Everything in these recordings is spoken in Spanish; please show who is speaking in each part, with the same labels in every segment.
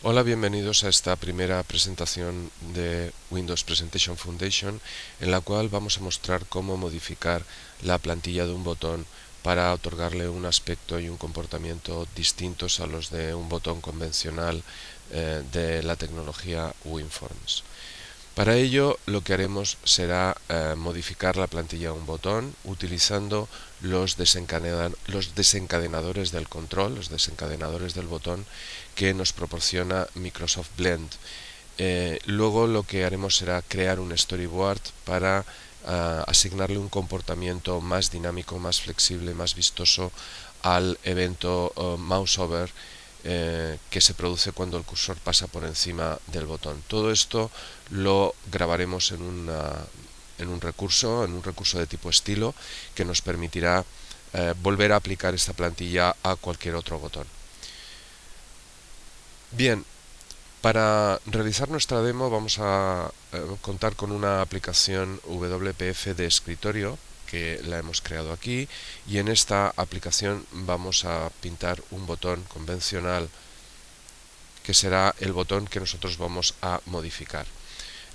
Speaker 1: Hola, bienvenidos a esta primera presentación de Windows Presentation Foundation, en la cual vamos a mostrar cómo modificar la plantilla de un botón para otorgarle un aspecto y un comportamiento distintos a los de un botón convencional de la tecnología WinForms. Para ello, lo que haremos será modificar la plantilla de un botón utilizando los desencadenadores del control, los desencadenadores del botón que nos proporciona Microsoft Blend. Luego lo que haremos será crear un storyboard para asignarle un comportamiento más dinámico, más flexible, más vistoso al evento mouse over que se produce cuando el cursor pasa por encima del botón. Todo esto lo grabaremos en un recurso de tipo estilo, que nos permitirá volver a aplicar esta plantilla a cualquier otro botón. Bien, para realizar nuestra demo vamos a contar con una aplicación WPF de escritorio que la hemos creado aquí, y en esta aplicación vamos a pintar un botón convencional que será el botón que nosotros vamos a modificar.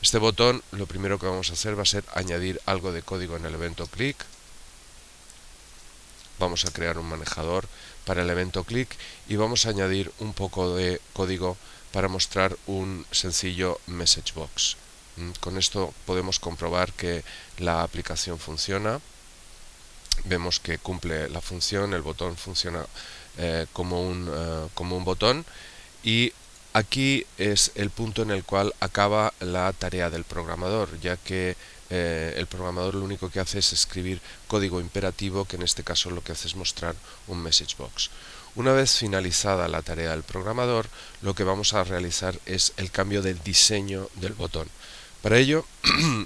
Speaker 1: Este botón, lo primero que vamos a hacer va a ser añadir algo de código en el evento click. Vamos a crear un manejador para el evento click y vamos a añadir un poco de código para mostrar un sencillo message box. Con esto podemos comprobar que la aplicación funciona. Vemos que cumple la función, el botón funciona como un botón, y aquí es el punto en el cual acaba la tarea del programador, ya que el programador lo único que hace es escribir código imperativo, que en este caso lo que hace es mostrar un message box. Una vez finalizada la tarea del programador, lo que vamos a realizar es el cambio del diseño del botón. Para ello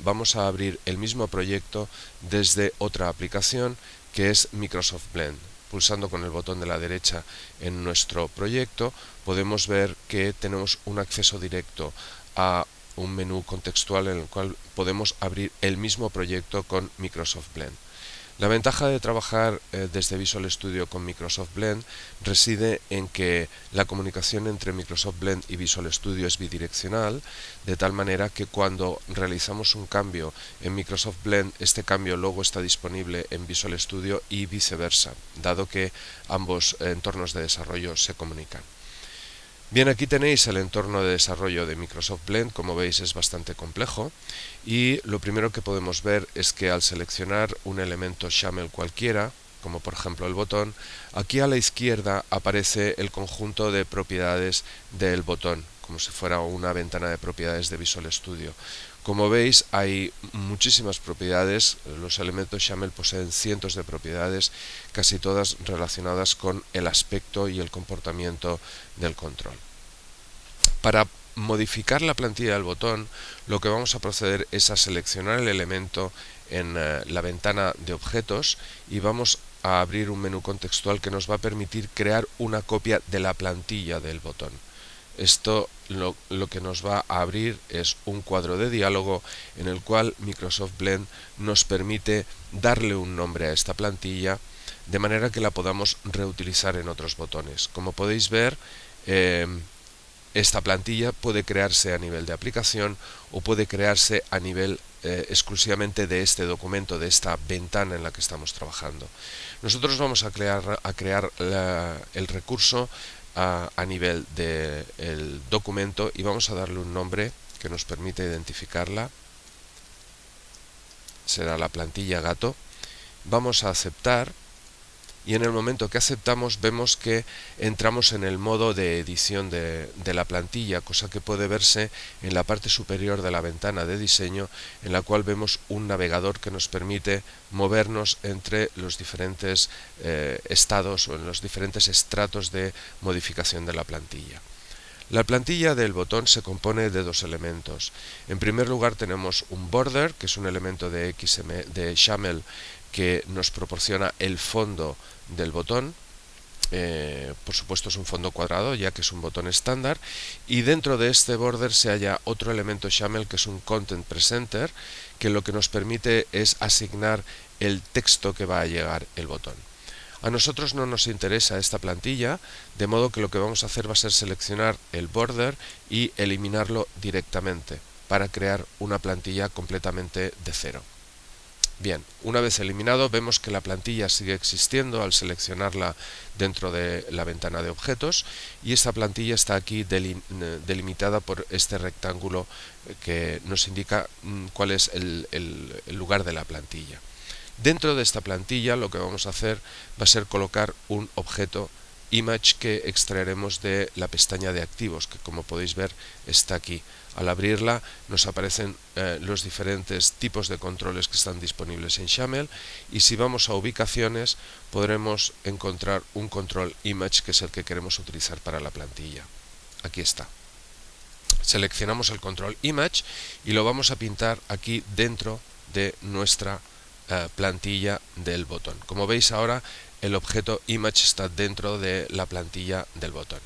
Speaker 1: vamos a abrir el mismo proyecto desde otra aplicación, que es Microsoft Blend. Pulsando con el botón de la derecha en nuestro proyecto podemos ver que tenemos un acceso directo a un menú contextual en el cual podemos abrir el mismo proyecto con Microsoft Blend. La ventaja de trabajar desde Visual Studio con Microsoft Blend reside en que la comunicación entre Microsoft Blend y Visual Studio es bidireccional, de tal manera que cuando realizamos un cambio en Microsoft Blend, este cambio luego está disponible en Visual Studio y viceversa, dado que ambos entornos de desarrollo se comunican. Bien, aquí tenéis el entorno de desarrollo de Microsoft Blend. Como veis, es bastante complejo, y lo primero que podemos ver es que al seleccionar un elemento XAML cualquiera, como por ejemplo el botón, aquí a la izquierda aparece el conjunto de propiedades del botón, como si fuera una ventana de propiedades de Visual Studio. Como veis, hay muchísimas propiedades. Los elementos XAML poseen cientos de propiedades, casi todas relacionadas con el aspecto y el comportamiento del control. Para modificar la plantilla del botón, lo que vamos a proceder es a seleccionar el elemento en la ventana de objetos, y vamos a abrir un menú contextual que nos va a permitir crear una copia de la plantilla del botón. Esto lo que nos va a abrir es un cuadro de diálogo en el cual Microsoft Blend nos permite darle un nombre a esta plantilla, de manera que la podamos reutilizar en otros botones. Como podéis ver, esta plantilla puede crearse a nivel de aplicación o puede crearse a nivel exclusivamente de este documento, de esta ventana en la que estamos trabajando. Nosotros vamos a crear el recurso a nivel del documento, y vamos a darle un nombre que nos permite identificarla. Será la plantilla gato. Vamos a aceptar, y en el momento que aceptamos vemos que entramos en el modo de edición de la plantilla, cosa que puede verse en la parte superior de la ventana de diseño, en la cual vemos un navegador que nos permite movernos entre los diferentes estados o en los diferentes estratos de modificación de la plantilla. La plantilla del botón se compone de dos elementos. En primer lugar tenemos un border, que es un elemento de XAML que nos proporciona el fondo del botón. Por supuesto es un fondo cuadrado, ya que es un botón estándar, y dentro de este border se halla otro elemento XAML que es un Content Presenter, que lo que nos permite es asignar el texto que va a llegar el botón. A nosotros no nos interesa esta plantilla, de modo que lo que vamos a hacer va a ser seleccionar el border y eliminarlo directamente para crear una plantilla completamente de cero. Bien, una vez eliminado vemos que la plantilla sigue existiendo al seleccionarla dentro de la ventana de objetos y esta plantilla está aquí delimitada por este rectángulo que nos indica cuál es el lugar de la plantilla. Dentro de esta plantilla lo que vamos a hacer va a ser colocar un objeto image que extraeremos de la pestaña de activos, que como podéis ver está aquí. Al abrirla nos aparecen los diferentes tipos de controles que están disponibles en XAML y si vamos a ubicaciones podremos encontrar un control image que es el que queremos utilizar para la plantilla. Aquí está. Seleccionamos el control image y lo vamos a pintar aquí dentro de nuestra plantilla del botón. Como veis ahora el objeto image está dentro de la plantilla del botón.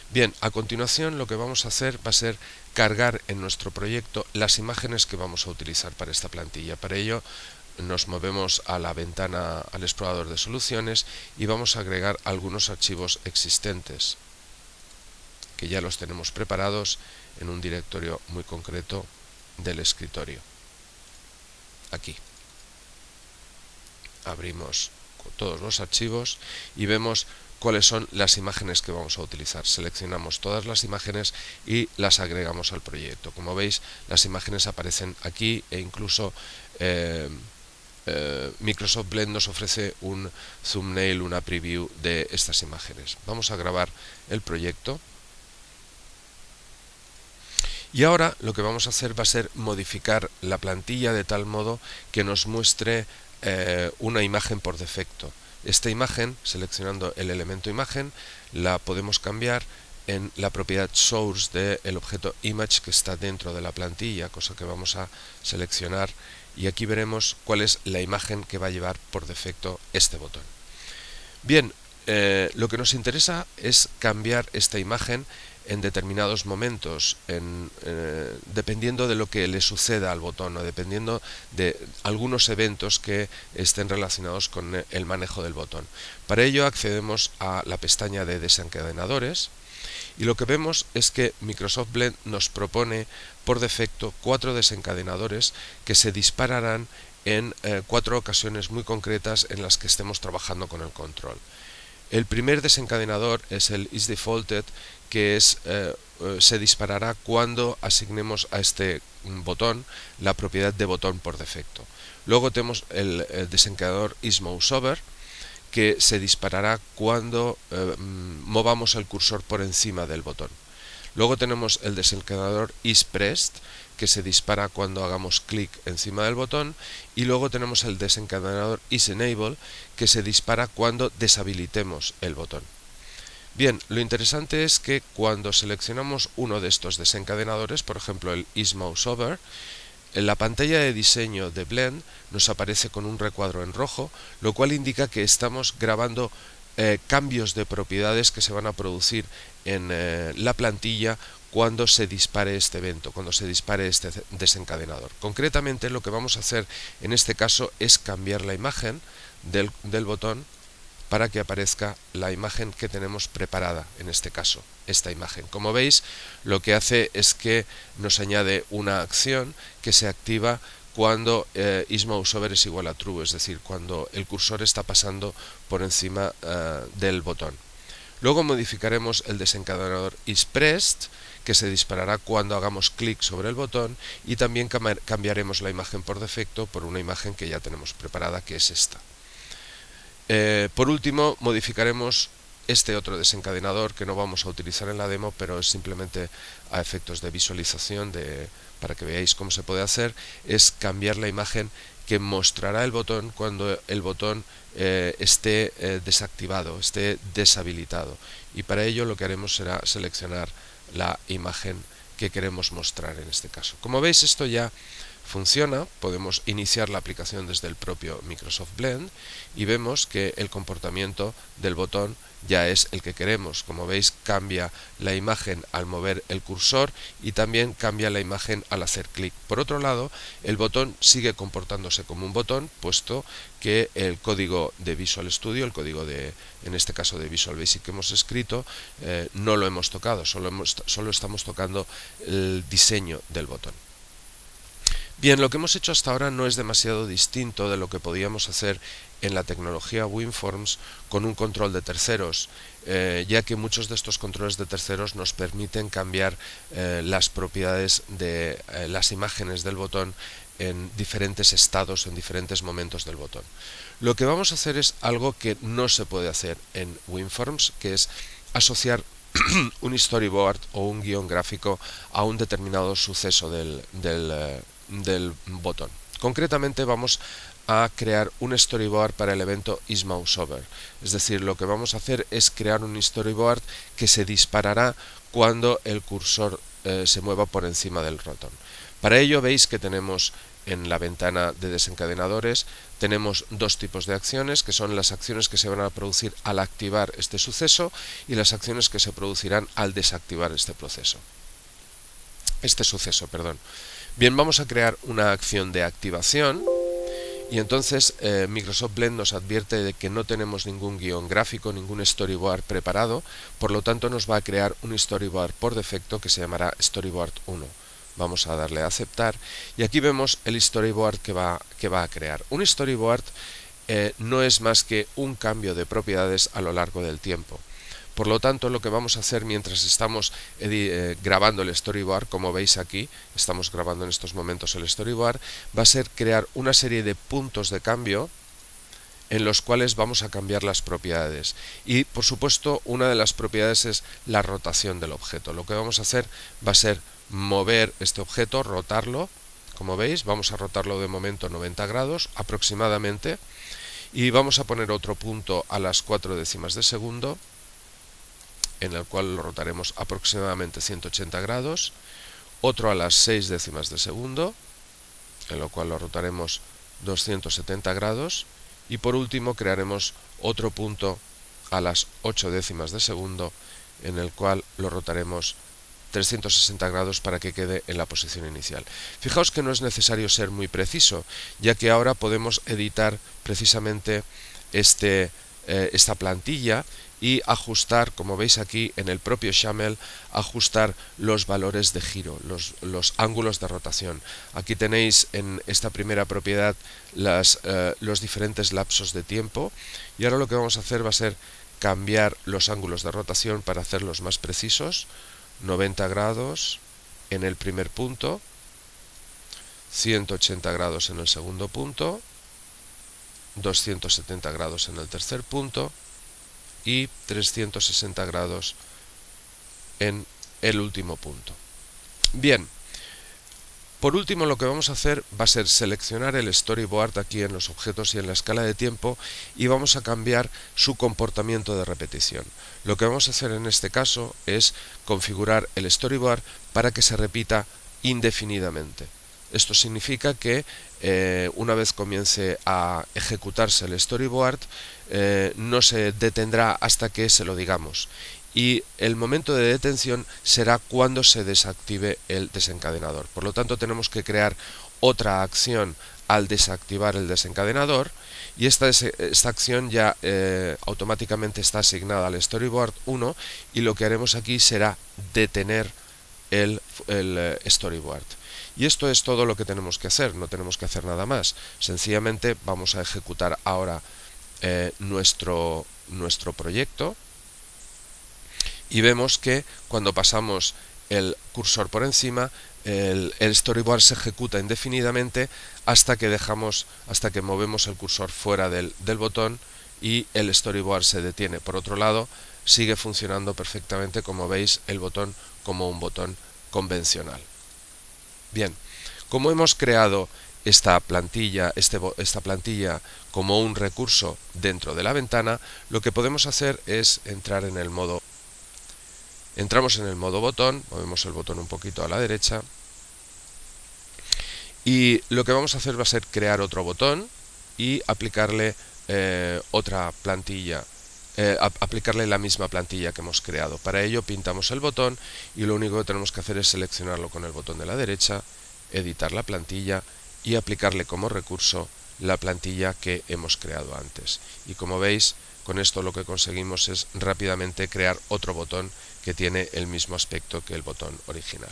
Speaker 1: Bien, a continuación lo que vamos a hacer va a ser cargar en nuestro proyecto las imágenes que vamos a utilizar para esta plantilla. Para ello nos movemos a la ventana, al explorador de soluciones y vamos a agregar algunos archivos existentes que ya los tenemos preparados en un directorio muy concreto del escritorio. Aquí. Abrimos todos los archivos y vemos cuáles son las imágenes que vamos a utilizar. Seleccionamos todas las imágenes y las agregamos al proyecto. Como veis, las imágenes aparecen aquí e incluso Microsoft Blend nos ofrece un thumbnail, una preview de estas imágenes. Vamos a grabar el proyecto. Y ahora lo que vamos a hacer va a ser modificar la plantilla de tal modo que nos muestre una imagen por defecto. Esta imagen, seleccionando el elemento imagen, la podemos cambiar en la propiedad source del objeto image que está dentro de la plantilla, cosa que vamos a seleccionar y aquí veremos cuál es la imagen que va a llevar por defecto este botón. Bien, lo que nos interesa es cambiar esta imagen en determinados momentos, dependiendo de lo que le suceda al botón o dependiendo de algunos eventos que estén relacionados con el manejo del botón. Para ello accedemos a la pestaña de desencadenadores y lo que vemos es que Microsoft Blend nos propone por defecto 4 desencadenadores que se dispararán en 4 ocasiones muy concretas en las que estemos trabajando con el control. El primer desencadenador es el isDefaulted, que se disparará cuando asignemos a este botón la propiedad de botón por defecto. Luego tenemos el desencadenador isMouseOver, que se disparará cuando movamos el cursor por encima del botón. Luego tenemos el desencadenador isPressed, que se dispara cuando hagamos clic encima del botón, y luego tenemos el desencadenador isEnable, que se dispara cuando deshabilitemos el botón. Bien, lo interesante es que cuando seleccionamos uno de estos desencadenadores, por ejemplo el isMouseOver, en la pantalla de diseño de Blend nos aparece con un recuadro en rojo, lo cual indica que estamos grabando cambios de propiedades que se van a producir en la plantilla cuando se dispare este evento, cuando se dispare este desencadenador. Concretamente lo que vamos a hacer en este caso es cambiar la imagen del botón para que aparezca la imagen que tenemos preparada, en este caso, esta imagen. Como veis, lo que hace es que nos añade una acción que se activa cuando isMouseOver es igual a true, es decir, cuando el cursor está pasando por encima del botón. Luego modificaremos el desencadenador isPressed, que se disparará cuando hagamos clic sobre el botón, y también cambiaremos la imagen por defecto por una imagen que ya tenemos preparada, que es esta. Por último, modificaremos este otro desencadenador que no vamos a utilizar en la demo, pero es simplemente a efectos de visualización, para que veáis cómo se puede hacer, es cambiar la imagen que mostrará el botón cuando el botón esté desactivado, esté deshabilitado. Y para ello lo que haremos será seleccionar la imagen que queremos mostrar en este caso. Como veis, esto ya funciona. Podemos iniciar la aplicación desde el propio Microsoft Blend y vemos que el comportamiento del botón ya es el que queremos. Como veis, cambia la imagen al mover el cursor y también cambia la imagen al hacer clic. Por otro lado, el botón sigue comportándose como un botón, puesto que el código de Visual Studio, el código en este caso de Visual Basic que hemos escrito, no lo hemos tocado, solo estamos tocando el diseño del botón. Bien, lo que hemos hecho hasta ahora no es demasiado distinto de lo que podíamos hacer en la tecnología WinForms con un control de terceros, ya que muchos de estos controles de terceros nos permiten cambiar las propiedades de las imágenes del botón en diferentes estados, en diferentes momentos del botón. Lo que vamos a hacer es algo que no se puede hacer en WinForms, que es asociar un storyboard o un guión gráfico a un determinado suceso del botón. Concretamente vamos a crear un storyboard para el evento isMouseOver. Es decir, lo que vamos a hacer es crear un storyboard que se disparará cuando el cursor se mueva por encima del ratón. Para ello veis que tenemos en la ventana de desencadenadores tenemos dos tipos de acciones, que son las acciones que se van a producir al activar este suceso y las acciones que se producirán al desactivar este suceso. Bien, vamos a crear una acción de activación y entonces Microsoft Blend nos advierte de que no tenemos ningún guión gráfico, ningún storyboard preparado, por lo tanto nos va a crear un storyboard por defecto que se llamará Storyboard 1. Vamos a darle a aceptar y aquí vemos el storyboard que va a crear. Un storyboard no es más que un cambio de propiedades a lo largo del tiempo. Por lo tanto, lo que vamos a hacer mientras estamos grabando el storyboard, como veis aquí, estamos grabando en estos momentos el storyboard, va a ser crear una serie de puntos de cambio en los cuales vamos a cambiar las propiedades. Y, por supuesto, una de las propiedades es la rotación del objeto. Lo que vamos a hacer va a ser mover este objeto, rotarlo. Como veis, vamos a rotarlo de momento 90 grados aproximadamente. Y vamos a poner otro punto a las 4 décimas de segundo, en el cual lo rotaremos aproximadamente 180 grados, otro a las 6 décimas de segundo, en lo cual lo rotaremos 270 grados, y por último crearemos otro punto a las 8 décimas de segundo, en el cual lo rotaremos 360 grados para que quede en la posición inicial. Fijaos que no es necesario ser muy preciso, ya que ahora podemos editar precisamente esta plantilla y ajustar, como veis aquí en el propio XAML, ajustar los valores de giro, los ángulos de rotación. Aquí tenéis en esta primera propiedad los diferentes lapsos de tiempo y ahora lo que vamos a hacer va a ser cambiar los ángulos de rotación para hacerlos más precisos. 90 grados en el primer punto, 180 grados en el segundo punto, 270 grados en el tercer punto y 360 grados en el último punto. Bien, por último lo que vamos a hacer va a ser seleccionar el storyboard aquí en los objetos y en la escala de tiempo y vamos a cambiar su comportamiento de repetición. Lo que vamos a hacer en este caso es configurar el storyboard para que se repita indefinidamente. Esto significa que una vez comience a ejecutarse el storyboard no se detendrá hasta que se lo digamos. Y el momento de detención será cuando se desactive el desencadenador. Por lo tanto, tenemos que crear otra acción al desactivar el desencadenador y esta acción ya automáticamente está asignada al storyboard 1 y lo que haremos aquí será detener el storyboard. Y esto es todo lo que tenemos que hacer, no tenemos que hacer nada más. Sencillamente vamos a ejecutar ahora nuestro proyecto. Y vemos que cuando pasamos el cursor por encima, el storyboard se ejecuta indefinidamente hasta que movemos el cursor fuera del botón y el storyboard se detiene. Por otro lado, sigue funcionando perfectamente, como veis, el botón como un botón convencional. Bien, como hemos creado esta plantilla como un recurso dentro de la ventana, lo que podemos hacer es entrar en el modo. Entramos en el modo botón, movemos el botón un poquito a la derecha y lo que vamos a hacer va a ser crear otro botón y aplicarle otra plantilla aplicarle la misma plantilla que hemos creado. Para ello pintamos el botón y lo único que tenemos que hacer es seleccionarlo con el botón de la derecha, editar la plantilla y aplicarle como recurso la plantilla que hemos creado antes. Y como veis, con esto lo que conseguimos es rápidamente crear otro botón que tiene el mismo aspecto que el botón original.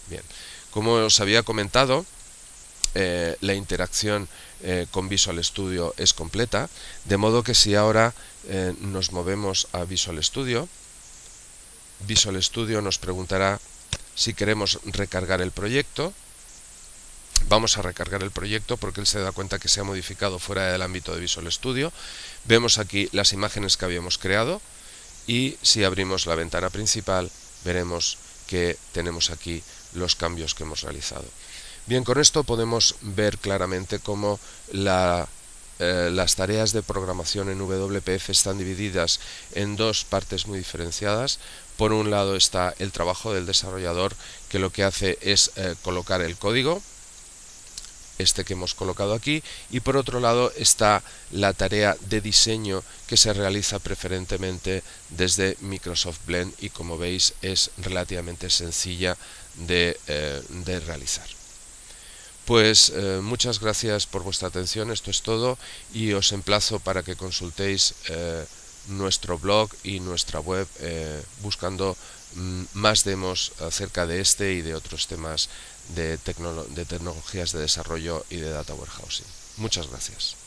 Speaker 1: Bien, como os había comentado, la interacción con Visual Studio es completa, de modo que si ahora nos movemos a Visual Studio nos preguntará si queremos recargar el proyecto. Vamos a recargar el proyecto porque él se da cuenta que se ha modificado fuera del ámbito de Visual Studio. Vemos aquí las imágenes que habíamos creado y si abrimos la ventana principal veremos que tenemos aquí los cambios que hemos realizado. Bien, con esto podemos ver claramente cómo las tareas de programación en WPF están divididas en dos partes muy diferenciadas. Por un lado está el trabajo del desarrollador, que lo que hace es colocar el código, este que hemos colocado aquí, y por otro lado está la tarea de diseño que se realiza preferentemente desde Microsoft Blend y como veis es relativamente sencilla de realizar. Pues muchas gracias por vuestra atención, esto es todo y os emplazo para que consultéis nuestro blog y nuestra web buscando más demos acerca de este y de otros temas de tecnologías de desarrollo y de data warehousing. Muchas gracias.